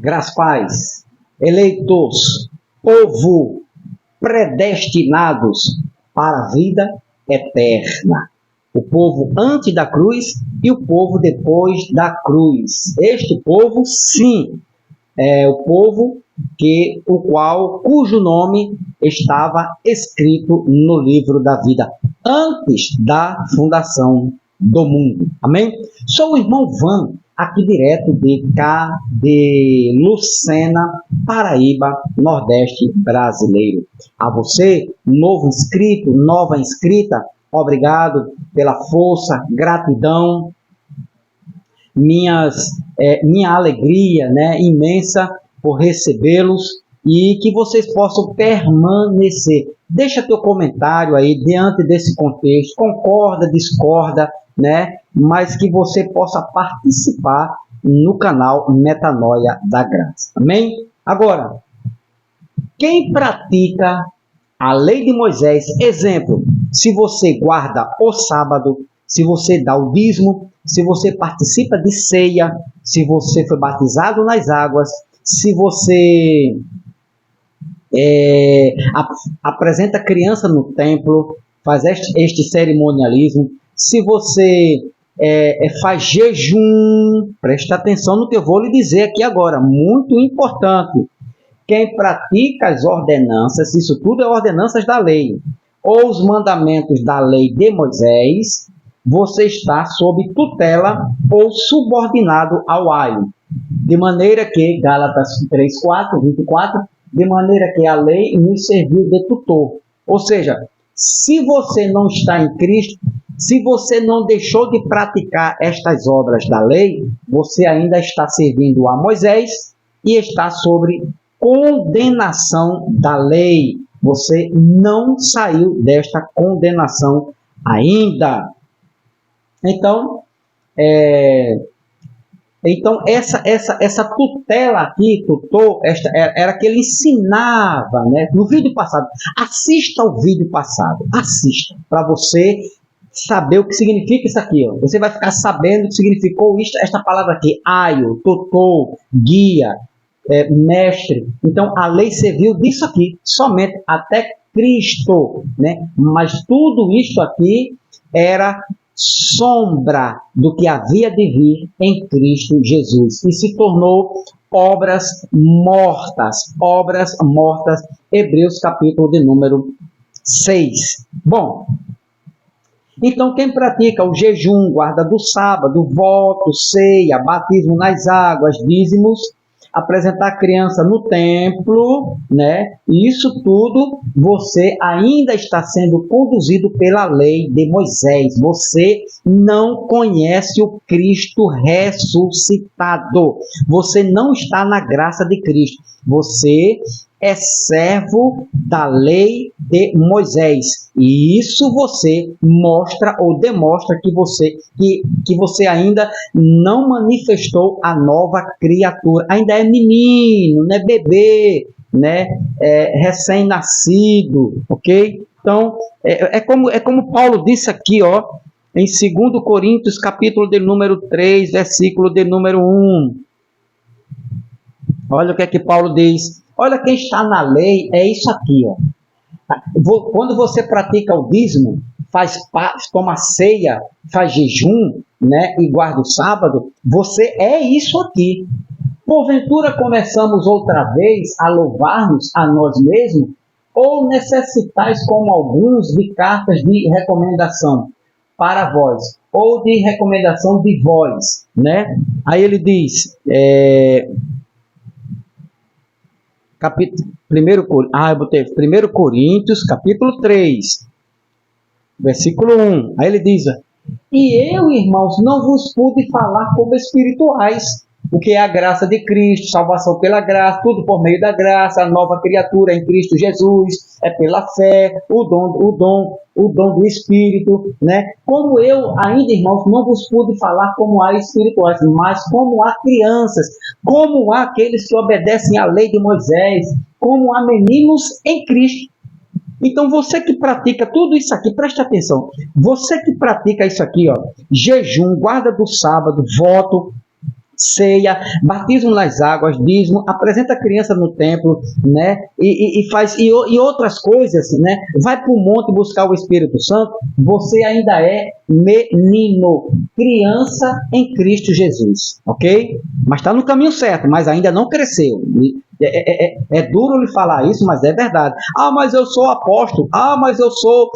Graças paz, eleitos, povo, predestinados para a vida eterna. O povo antes da cruz e o povo depois da cruz. Este povo, sim, é o povo cujo nome estava escrito no livro da vida antes da fundação do mundo. Amém? Sou o irmão Van, aqui direto de Lucena, Paraíba, Nordeste brasileiro. A você, novo inscrito, nova inscrita, obrigado pela força, gratidão, minha alegria, imensa por recebê-los e que vocês possam permanecer. Deixa teu comentário aí diante desse contexto, concorda, discorda, mas que você possa participar no canal Metanoia da Graça. Amém? Agora, quem pratica a lei de Moisés, exemplo, se você guarda o sábado, se você dá o dízimo, se você participa de ceia, se você foi batizado nas águas, se você apresenta criança no templo, faz este cerimonialismo, se você faz jejum, preste atenção no que eu vou lhe dizer aqui agora, muito importante. Quem pratica as ordenanças, isso tudo é ordenanças da lei, ou os mandamentos da lei de Moisés, você está sob tutela ou subordinado ao aio. De maneira que, Gálatas 3:24, de maneira que a lei nos serviu de tutor. Ou seja, se você não está em Cristo, se você não deixou de praticar estas obras da lei, você ainda está servindo a Moisés e está sobre condenação da lei. Você não saiu desta condenação ainda. Então, essa tutela aqui, tutor, era que ele ensinava, no vídeo passado. Assista ao vídeo passado, assista, para você saber o que significa isso aqui. Você vai ficar sabendo o que significou esta palavra aqui, aio, tutor, guia, mestre. Então, a lei serviu disso aqui, somente até Cristo, Mas tudo isto aqui era sombra do que havia de vir em Cristo Jesus e se tornou obras mortas, Hebreus capítulo de número 6. Bom, então quem pratica o jejum, guarda do sábado, voto, ceia, batismo nas águas, dízimos, apresentar a criança no templo, Isso tudo você ainda está sendo conduzido pela lei de Moisés. Você não conhece o Cristo ressuscitado. Você não está na graça de Cristo. Você é servo da lei de Moisés. E isso você mostra ou demonstra que você ainda não manifestou a nova criatura. Ainda é menino, bebê, recém-nascido, ok? Então, é como Paulo disse aqui, em 2 Coríntios, capítulo de número 3, versículo de número 1. Olha o que é que Paulo diz. Olha, quem está na lei é isso aqui, Quando você pratica o dízimo, toma ceia, faz jejum, e guarda o sábado, você é isso aqui. Porventura começamos outra vez a louvar-nos a nós mesmos, ou necessitais, como alguns, de cartas de recomendação para vós, ou de recomendação de vós, Aí ele diz, 1 Coríntios, capítulo 3, versículo 1. Aí ele diz, e eu, irmãos, não vos pude falar como espirituais, o que é a graça de Cristo, salvação pela graça, tudo por meio da graça, a nova criatura em Cristo Jesus, é pela fé, o dom do Espírito, Como eu ainda, irmãos, não vos pude falar como a espirituais, mas como a crianças, como a aqueles que obedecem à lei de Moisés, como a meninos em Cristo. Então, você que pratica tudo isso aqui, preste atenção, você que pratica isso aqui, jejum, guarda do sábado, voto, ceia, batismo nas águas, dízimo, apresenta a criança no templo, né? E outras coisas, né? Vai para o monte buscar o Espírito Santo, você ainda é menino, criança em Cristo Jesus, ok? Mas está no caminho certo, mas ainda não cresceu. É duro lhe falar isso, mas é verdade. Ah, mas eu sou apóstolo. Ah, mas eu sou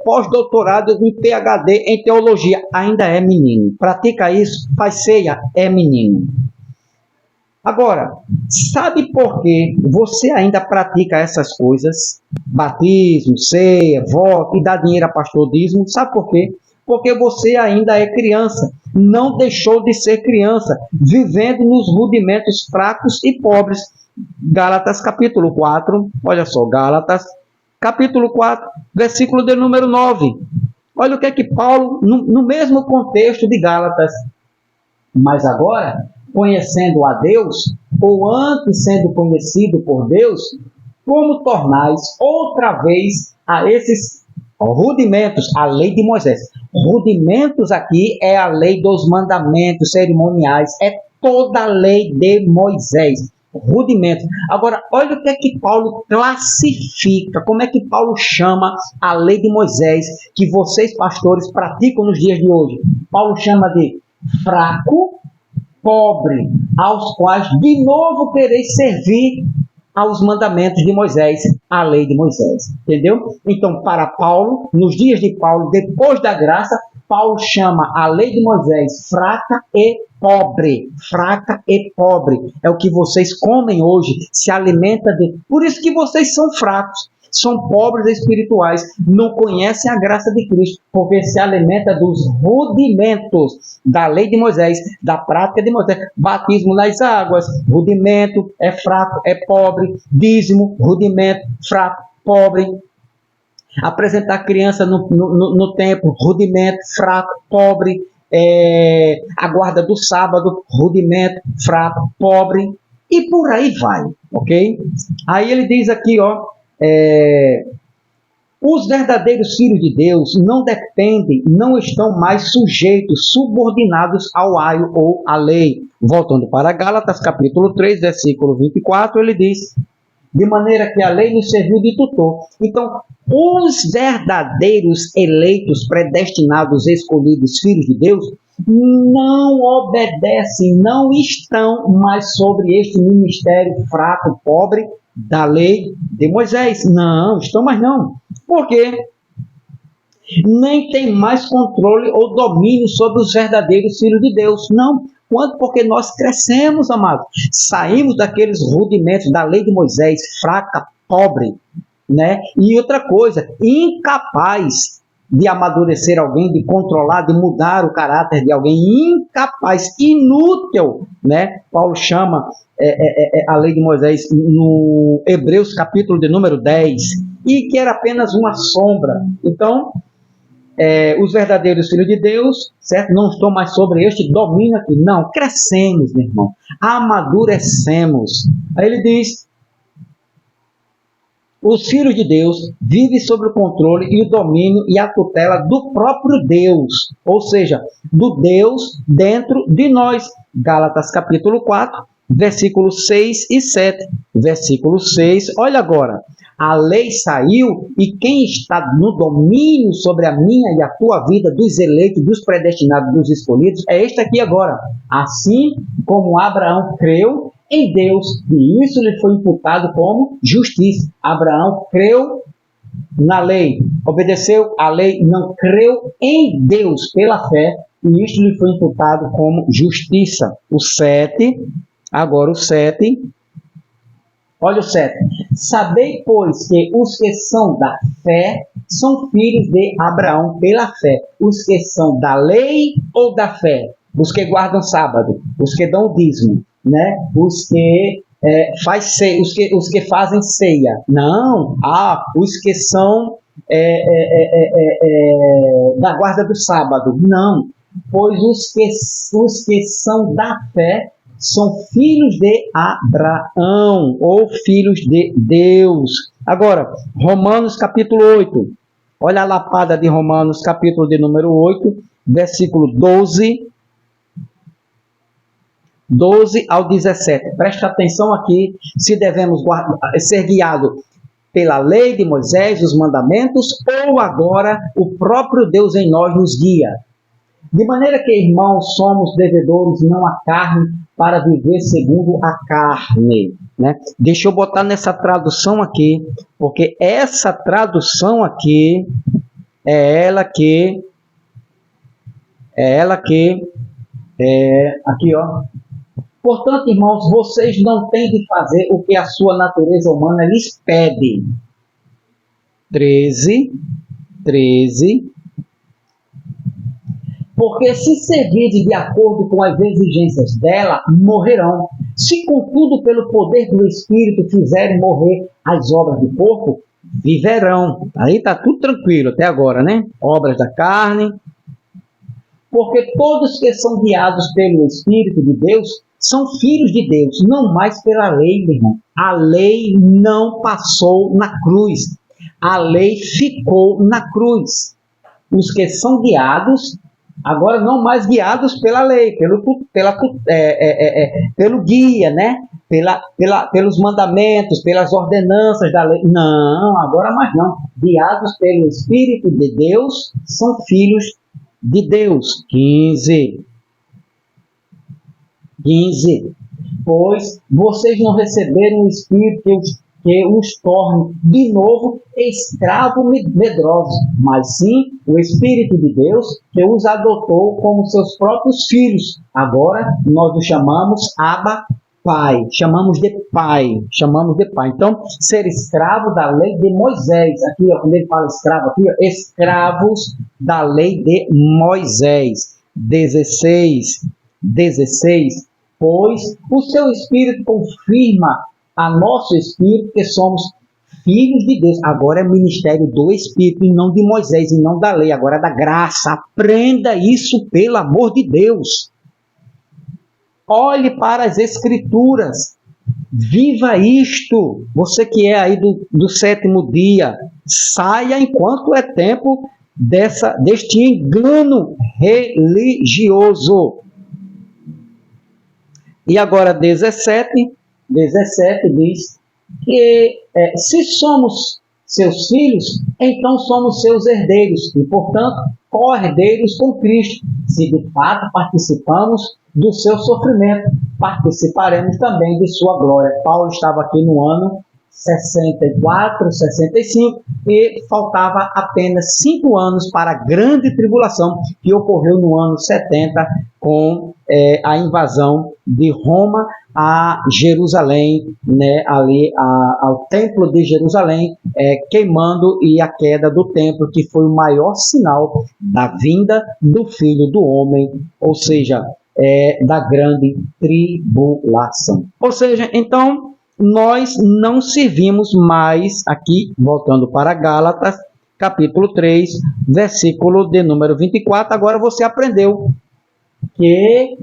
pós-doutorado em PhD em teologia. Ainda é menino. Pratica isso, faz ceia, é menino. Agora, sabe por que você ainda pratica essas coisas? Batismo, ceia, voto e dá dinheiro a pastor, dízimo. Sabe por quê? Porque você ainda é criança. Não deixou de ser criança, vivendo nos rudimentos fracos e pobres. Gálatas capítulo 4, olha só, Gálatas capítulo 4, versículo de número 9. Olha o que é que Paulo, no mesmo contexto de Gálatas, mas agora, conhecendo a Deus, ou antes sendo conhecido por Deus, como tornais outra vez a esses rudimentos, a lei de Moisés. Rudimentos aqui é a lei dos mandamentos cerimoniais, é toda a lei de Moisés. Rudimentos. Agora, olha o que é que Paulo classifica, como é que Paulo chama a lei de Moisés, que vocês, pastores, praticam nos dias de hoje. Paulo chama de fraco, pobre, aos quais de novo quereis servir aos mandamentos de Moisés, a lei de Moisés. Entendeu? Então, para Paulo, nos dias de Paulo, depois da graça, Paulo chama a lei de Moisés fraca e pobre. Fraca e pobre. É o que vocês comem hoje, se alimenta de... Por isso que vocês são fracos, são pobres espirituais, não conhecem a graça de Cristo, porque se alimenta dos rudimentos da lei de Moisés, da prática de Moisés. Batismo nas águas, rudimento, é fraco, é pobre. Dízimo, rudimento, fraco, pobre. Apresentar a criança no templo, rudimento, fraco, pobre. A guarda do sábado, rudimento, fraco, pobre. E por aí vai, ok? Aí ele diz aqui, ó, os verdadeiros filhos de Deus não dependem, não estão mais sujeitos, subordinados ao aio ou à lei. Voltando para Gálatas, capítulo 3, versículo 24, ele diz: de maneira que a lei nos serviu de tutor. Então, os verdadeiros eleitos, predestinados, escolhidos, filhos de Deus, não obedecem, não estão mais sobre este ministério fraco, pobre, da lei de Moisés. Não, estão mais não. Por quê? Nem tem mais controle ou domínio sobre os verdadeiros filhos de Deus. Não. Quanto? Porque nós crescemos, amados. Saímos daqueles rudimentos da lei de Moisés, fraca, pobre, né? E outra coisa, incapaz de amadurecer alguém, de controlar, de mudar o caráter de alguém, incapaz, inútil, né? Paulo chama a lei de Moisés no Hebreus capítulo de número 10, e que era apenas uma sombra. Então, os verdadeiros filhos de Deus, certo? Não estão mais sobre este domínio aqui. Não, crescemos, meu irmão. Amadurecemos. Aí ele diz: os filhos de Deus vivem sob o controle e o domínio e a tutela do próprio Deus. Ou seja, do Deus dentro de nós. Gálatas capítulo 4, versículos 6 e 7. Versículo 6, olha agora. A lei saiu e quem está no domínio sobre a minha e a tua vida, dos eleitos, dos predestinados, dos escolhidos, é este aqui agora. Assim como Abraão creu em Deus, e isso lhe foi imputado como justiça. Abraão creu na lei, obedeceu à lei, não creu em Deus pela fé, e isso lhe foi imputado como justiça. O 7, agora o 7... Olha o 7. Sabei, pois, que os que são da fé são filhos de Abraão pela fé. Os que são da lei ou da fé? Os que guardam sábado, os que dão o dízimo, né? Os que os que fazem ceia. Não. Os que são da guarda do sábado. Não. Pois os que são da fé são filhos de Abraão, ou filhos de Deus. Agora, Romanos capítulo 8. Olha a lapada de Romanos capítulo de número 8, versículo 12. 12 ao 17. Preste atenção aqui, se devemos ser guiados pela lei de Moisés, os mandamentos, ou agora o próprio Deus em nós nos guia. De maneira que, irmãos, somos devedores não à carne, para viver segundo a carne. Né? Deixa eu botar nessa tradução aqui, porque essa tradução aqui é ela que aqui, ó. Portanto, irmãos, vocês não têm de fazer o que a sua natureza humana lhes pede. 13. Porque se seguirem de acordo com as exigências dela, morrerão. Se, contudo, pelo poder do Espírito fizerem morrer as obras do corpo, viverão. Aí está tudo tranquilo até agora, né? Obras da carne. Porque todos que são guiados pelo Espírito de Deus são filhos de Deus, não mais pela lei, meu irmão. A lei não passou na cruz. A lei ficou na cruz. Os que são guiados, agora não mais guiados pela lei, pelo guia, né? Pelos mandamentos, pelas ordenanças da lei. Não, agora mais não. Guiados pelo Espírito de Deus, são filhos de Deus. 15. Pois vocês não receberam o Espírito que os torne de novo escravos medrosos, mas sim o Espírito de Deus que os adotou como seus próprios filhos. Agora nós os chamamos Abba, Pai. Chamamos de Pai. Então, ser escravo da lei de Moisés. Aqui, ó, quando ele fala escravo, aqui, ó, escravos da lei de Moisés. 16. Pois o seu Espírito confirma a nosso Espírito que somos filhos de Deus. Agora é ministério do Espírito e não de Moisés e não da lei. Agora é da graça. Aprenda isso, pelo amor de Deus. Olhe para as Escrituras. Viva isto. Você que é aí do sétimo dia, saia enquanto é tempo deste engano religioso. E agora 17 diz que se somos seus filhos, então somos seus herdeiros e, portanto, co-herdeiros com Cristo. Se de fato participamos do seu sofrimento, participaremos também de sua glória. Paulo estava aqui no ano 64, 65 e faltava apenas 5 anos para a grande tribulação que ocorreu no ano 70 com a invasão de Roma a Jerusalém, né, ali ao templo de Jerusalém, queimando, e a queda do templo, que foi o maior sinal da vinda do Filho do Homem, ou seja, da grande tribulação. Ou seja, então, nós não servimos mais, aqui, voltando para Gálatas, capítulo 3, versículo de número 24, agora você aprendeu que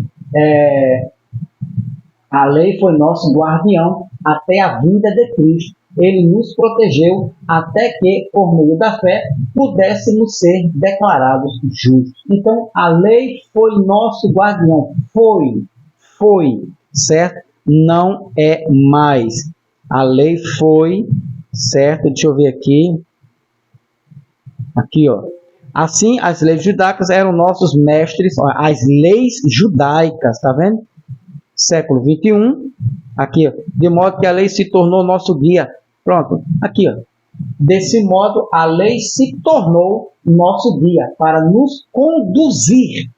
a lei foi nosso guardião até a vinda de Cristo. Ele nos protegeu até que, por meio da fé, pudéssemos ser declarados justos. Então, a lei foi nosso guardião. Foi, certo? Não é mais. A lei foi, certo? Deixa eu ver aqui. Aqui, ó. Assim, as leis judaicas eram nossos mestres, ó, as leis judaicas, tá vendo? Século 21, aqui, ó, de modo que a lei se tornou nosso guia. Pronto, aqui, ó. Desse modo, a lei se tornou nosso guia para nos conduzir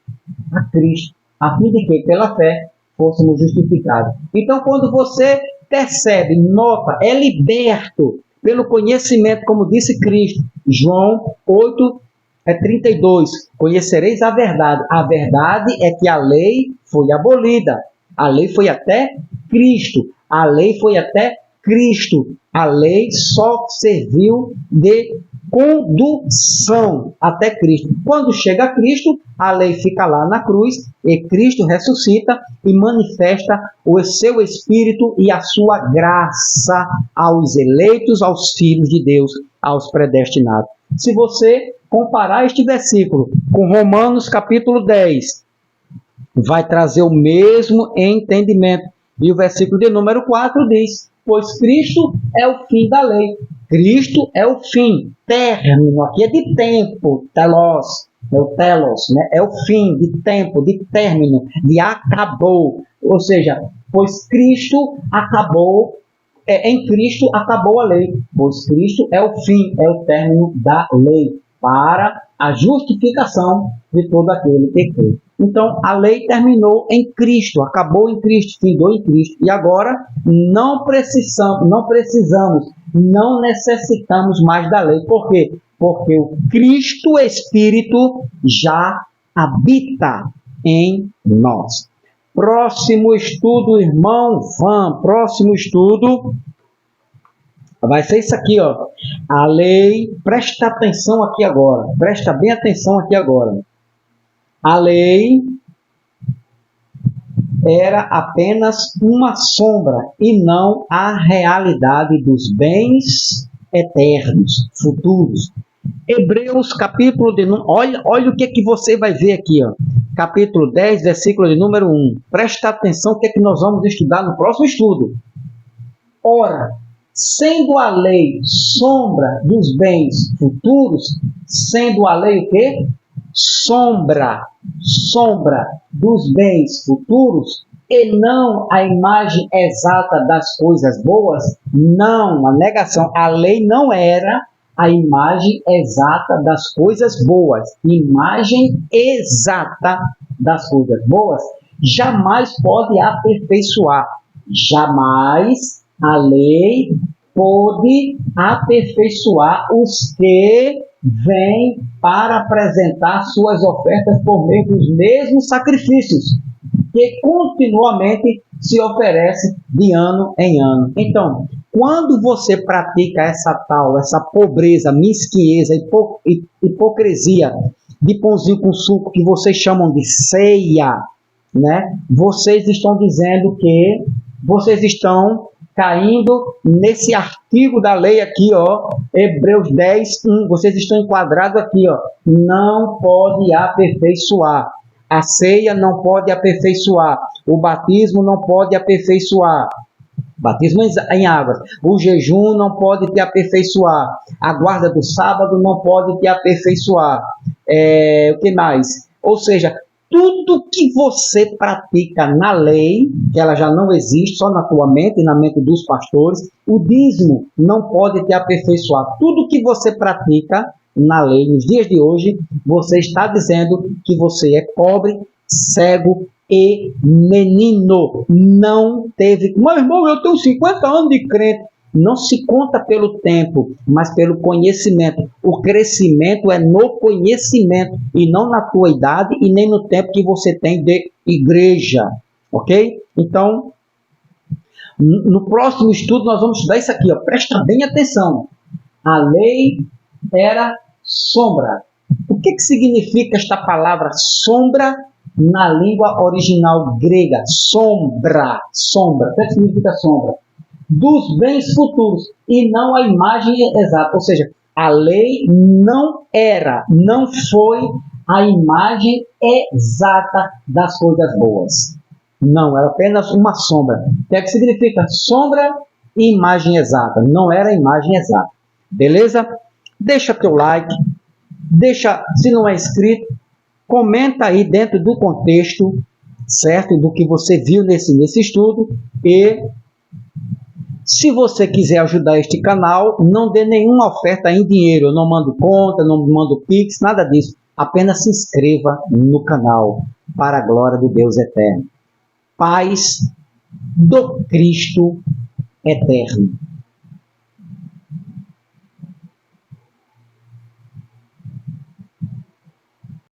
a Cristo, a fim de que, pela fé, fôssemos justificados. Então, quando você percebe, nota, é liberto pelo conhecimento, como disse Cristo, João 8:32, conhecereis a verdade. A verdade é que a lei foi abolida. A lei foi até Cristo. A lei foi até Cristo. A lei só serviu de condução até Cristo. Quando chega a Cristo, a lei fica lá na cruz e Cristo ressuscita e manifesta o seu Espírito e a sua graça aos eleitos, aos filhos de Deus, aos predestinados. Se você comparar este versículo com Romanos capítulo 10, vai trazer o mesmo entendimento. E o versículo de número 4 diz: pois Cristo é o fim da lei. Cristo é o fim, término, aqui é de tempo, telos, é o telos, né? É o fim, de tempo, de término, de acabou. Ou seja, pois Cristo acabou, em Cristo acabou a lei, pois Cristo é o fim, é o término da lei, para a justificação de todo aquele que crê. Então, a lei terminou em Cristo, acabou em Cristo, findou em Cristo. E agora, não necessitamos mais da lei. Por quê? Porque o Cristo Espírito já habita em nós. Próximo estudo, irmão Van. Próximo estudo vai ser isso aqui, ó. A lei, presta atenção aqui agora. Presta bem atenção aqui agora. A lei era apenas uma sombra e não a realidade dos bens eternos, futuros. Hebreus, capítulo de... Olha o que você vai ver aqui, ó. Capítulo 10, versículo de número 1. Presta atenção o que nós vamos estudar no próximo estudo. Ora, sendo a lei sombra dos bens futuros, sendo a lei o quê? Sombra dos bens futuros, e não a imagem exata das coisas boas. Não, a negação. A lei não era a imagem exata das coisas boas. Imagem exata das coisas boas jamais pode aperfeiçoar. Jamais a lei pode aperfeiçoar os que vêm para apresentar suas ofertas por meio dos mesmos sacrifícios que continuamente se oferece de ano em ano. Então, quando você pratica essa pobreza, mesquinhez, hipocrisia de pãozinho com suco que vocês chamam de ceia, né? Vocês estão dizendo que vocês estão caindo nesse artigo da lei aqui, ó, Hebreus 10, 1. Vocês estão enquadrados aqui, ó. Não pode aperfeiçoar. A ceia não pode aperfeiçoar. O batismo não pode aperfeiçoar. Batismo em águas. O jejum não pode te aperfeiçoar. A guarda do sábado não pode te aperfeiçoar. O que mais? Ou seja, tudo que você pratica na lei, que ela já não existe, só na tua mente e na mente dos pastores, o dízimo não pode te aperfeiçoar. Tudo que você pratica na lei, nos dias de hoje, você está dizendo que você é pobre, cego e menino. Não teve... Mas, irmão, eu tenho 50 anos de crente. Não se conta pelo tempo, mas pelo conhecimento. O crescimento é no conhecimento e não na tua idade e nem no tempo que você tem de igreja. Ok? Então, no próximo estudo nós vamos estudar isso aqui. Ó. Presta bem atenção. A lei era sombra. O que significa esta palavra sombra na língua original grega? Sombra. Sombra. O que significa sombra? Dos bens futuros e não a imagem exata. Ou seja, a lei não foi a imagem exata das coisas boas. Não, era apenas uma sombra. O que significa sombra e imagem exata? Não era a imagem exata. Beleza? Deixa teu like, se não é inscrito, comenta aí dentro do contexto, certo? Do que você viu nesse estudo. E se você quiser ajudar este canal, não dê nenhuma oferta em dinheiro. Eu não mando conta, não mando Pix, nada disso. Apenas se inscreva no canal, para a glória do Deus eterno. Paz do Cristo eterno.